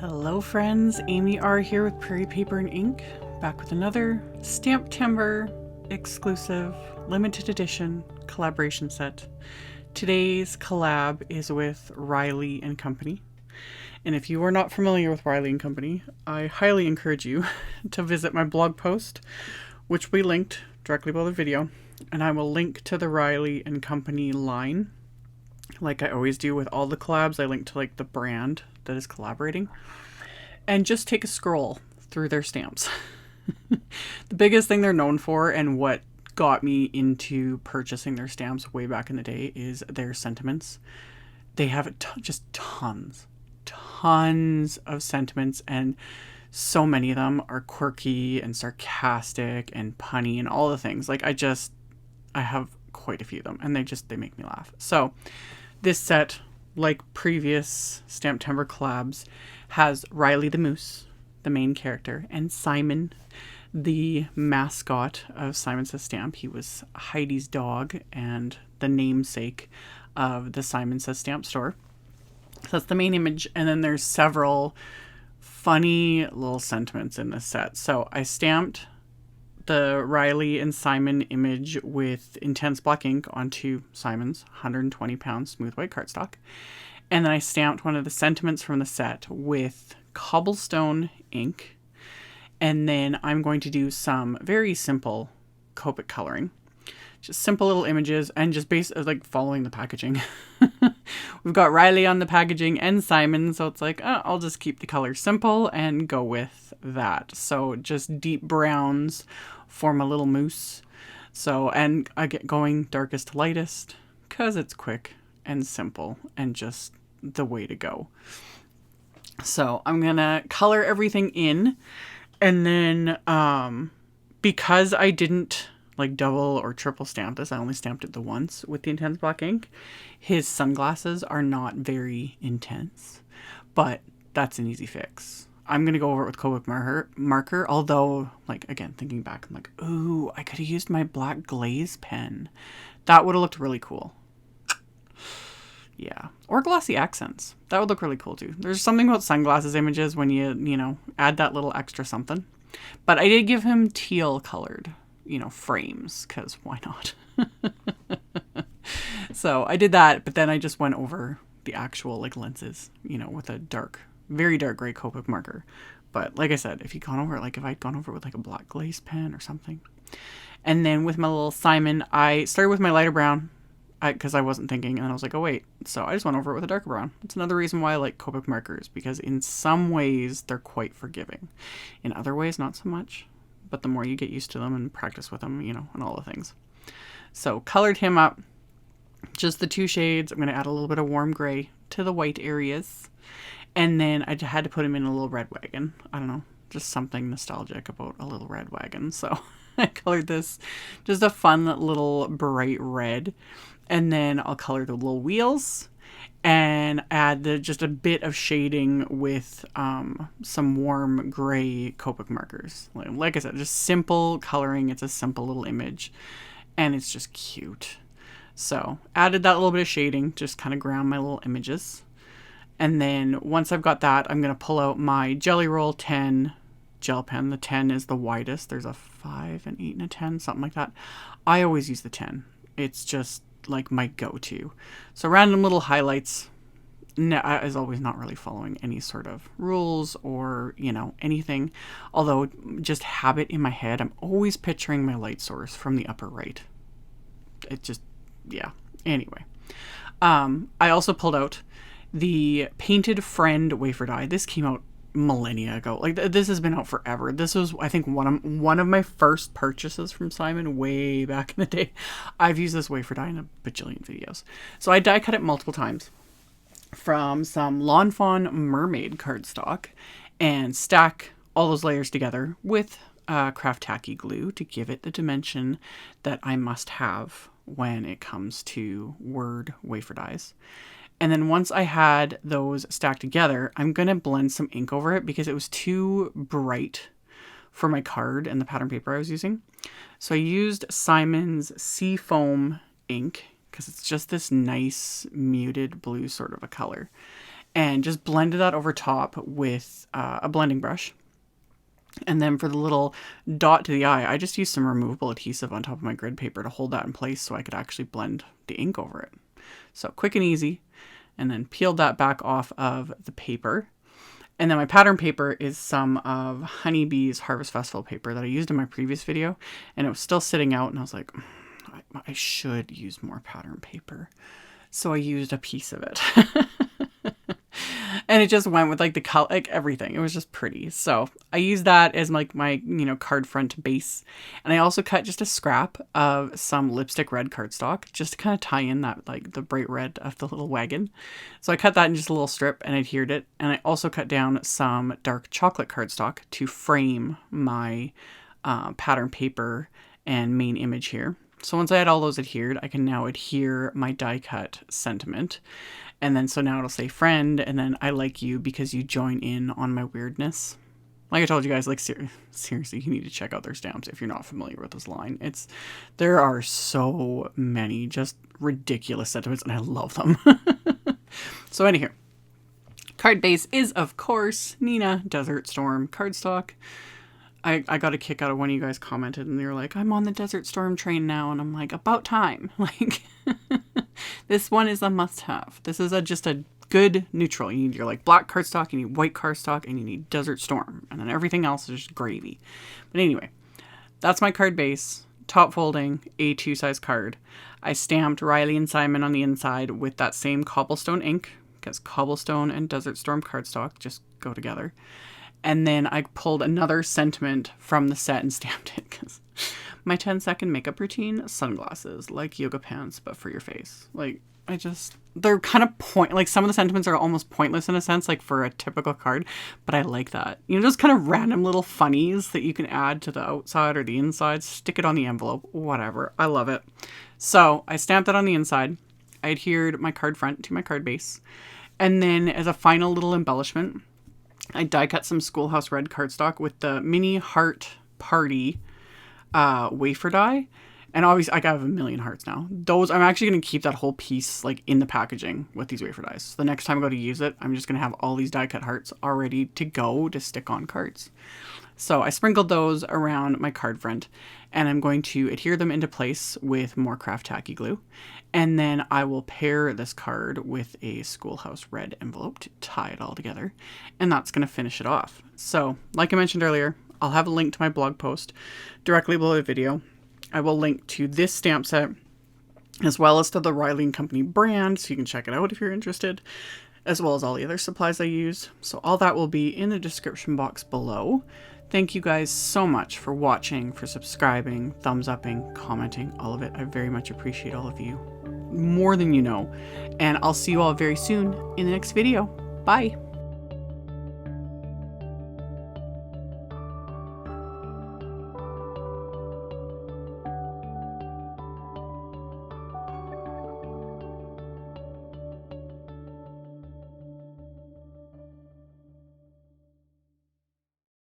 Hello friends, AmyR here with Prairie Paper and Ink, back with another STAMPtember exclusive limited edition collaboration set. Today's collab is with Riley and Company. And if you are not familiar with Riley and Company, I highly encourage you to visit my blog post, which we linked directly below the video, and I will link to the Riley and Company line. Like I always do with all the collabs, I link to like the brand that is collaborating, and just take a scroll through their stamps. The biggest thing they're known for, and what got me into purchasing their stamps way back in the day, is their sentiments. They have just tons of sentiments, and so many of them are quirky and sarcastic and punny and all the things. Like I have quite a few of them, and they make me laugh. So this set, like previous STAMPtember collabs, has Riley the Moose, the main character, and Simon, the mascot of Simon Says Stamp. He was Heidi's dog and the namesake of the Simon Says Stamp store. So that's the main image, and then there's several funny little sentiments in this set. So I stamped the Riley and Simon image with intense black ink onto Simon's 120 pound smooth white cardstock. And then I stamped one of the sentiments from the set with cobblestone ink. And then I'm going to do some very simple Copic coloring. Just simple little images and just like following the packaging. We've got Riley on the packaging and Simon, so it's like, I'll just keep the colors simple and go with that. So just deep browns form a little moose. So, and I get going darkest to lightest because it's quick and simple and just the way to go. So I'm gonna color everything in, and then because I didn't like double or triple stamp this, I only stamped it the once with the intense black ink. His sunglasses are not very intense, but that's an easy fix. I'm going to go over it with Copic marker, although, like, again, thinking back, I'm like, ooh, I could have used my black glaze pen. That would have looked really cool. Yeah. Or glossy accents. That would look really cool, too. There's something about sunglasses images when you know, add that little extra something. But I did give him teal colored, frames, because why not? So I did that, but then I just went over the actual, like, lenses, with a very dark gray Copic marker. But like I said, if I'd gone over it with like a black glaze pen or something. And then with my little Simon, I started with my lighter brown because I wasn't thinking, and I was like, oh wait. So I just went over it with a darker brown. It's another reason why I like Copic markers, because in some ways they're quite forgiving. In other ways, not so much. But the more you get used to them and practice with them, and all the things. So colored him up, just the two shades. I'm going to add a little bit of warm gray to the white areas. And then I had to put him in a little red wagon. I don't know, just something nostalgic about a little red wagon. So I colored this just a fun little bright red. And then I'll color the little wheels and add just a bit of shading with some warm gray Copic markers. Like I said, just simple coloring. It's a simple little image and it's just cute. So added that little bit of shading, just kind of ground my little images. And then once I've got that, I'm going to pull out my Jelly Roll 10 gel pen. The 10 is the widest. There's a 5, an 8, and a 10, something like that. I always use the 10. It's just like my go-to. So random little highlights. As always, not really following any sort of rules or, anything. Although just habit in my head, I'm always picturing my light source from the upper right. It just, yeah. Anyway. I also pulled out the Painted Friend wafer die. This came out millennia ago. Like, this has been out forever. This was, I think, one of my first purchases from Simon way back in the day. I've used this wafer die in a bajillion videos. So I die cut it multiple times from some Fawn MERMAID cardstock and stack all those layers together with craft tacky glue to give it the dimension that I must have when it comes to word wafer dies. And then once I had those stacked together, I'm going to blend some ink over it because it was too bright for my card and the pattern paper I was using. So I used Simon's SEAFOAM ink because it's just this nice muted blue sort of a color. and just blended that over top with a blending brush. And then for the little dot to the eye, I just used some removable adhesive on top of my grid paper to hold that in place so I could actually blend the ink over it. So quick and easy. And then peeled that back off of the paper. And then my pattern paper is some of Honeybee's Harvest Festival paper that I used in my previous video. And it was still sitting out and I was like, I should use more pattern paper. So I used a piece of it. And it just went with like the color, like everything. It was just pretty. So I used that as like my, you know, card front base. And I also cut just a scrap of some lipstick red cardstock just to kind of tie in that, like the bright red of the little wagon. So I cut that in just a little strip and adhered it. And I also cut down some dark chocolate cardstock to frame my pattern paper and main image here. So once I had all those adhered, I can now adhere my die cut sentiment. And then so now it'll say friend, and then I like you because you join in on my weirdness. Like I told you guys, like seriously, you need to check out their stamps if you're not familiar with this line. There are so many just ridiculous sentiments and I love them. So anyhow, card base is of course Nina Desert Storm cardstock. I got a kick out of one of you guys commented and they were like, I'm on the Desert Storm train now. And I'm like, about time. Like, this one is a must have. This is just a good neutral. You need your like black cardstock, you need white cardstock, and you need Desert Storm. And then everything else is just gravy. But anyway, that's my card base. Top folding, A2 size card. I stamped Riley and Simon on the inside with that same cobblestone ink, because cobblestone and Desert Storm cardstock just go together. And then I pulled another sentiment from the set and stamped it because my 10-second makeup routine, sunglasses, like yoga pants, but for your face. Like, they're kind of like some of the sentiments are almost pointless in a sense, like for a typical card, but I like that. You know, just kind of random little funnies that you can add to the outside or the inside, stick it on the envelope, whatever. I love it. So I stamped it on the inside. I adhered my card front to my card base. And then as a final little embellishment, I die cut some Schoolhouse Red cardstock with the Mini Heart Party wafer die. And obviously I have a million hearts now. Those, I'm actually going to keep that whole piece like in the packaging with these wafer dies. So the next time I go to use it, I'm just going to have all these die cut hearts already to go to stick on cards. So I sprinkled those around my card front and I'm going to adhere them into place with more craft tacky glue. And then I will pair this card with a Schoolhouse Red envelope to tie it all together. And that's going to finish it off. So like I mentioned earlier, I'll have a link to my blog post directly below the video. I will link to this stamp set as well as to the Riley & Company brand, so you can check it out if you're interested, as well as all the other supplies I use. So all that will be in the description box below. Thank you guys so much for watching, for subscribing, thumbs upping, commenting, all of it. I very much appreciate all of you, more than you know. And I'll see you all very soon in the next video. Bye!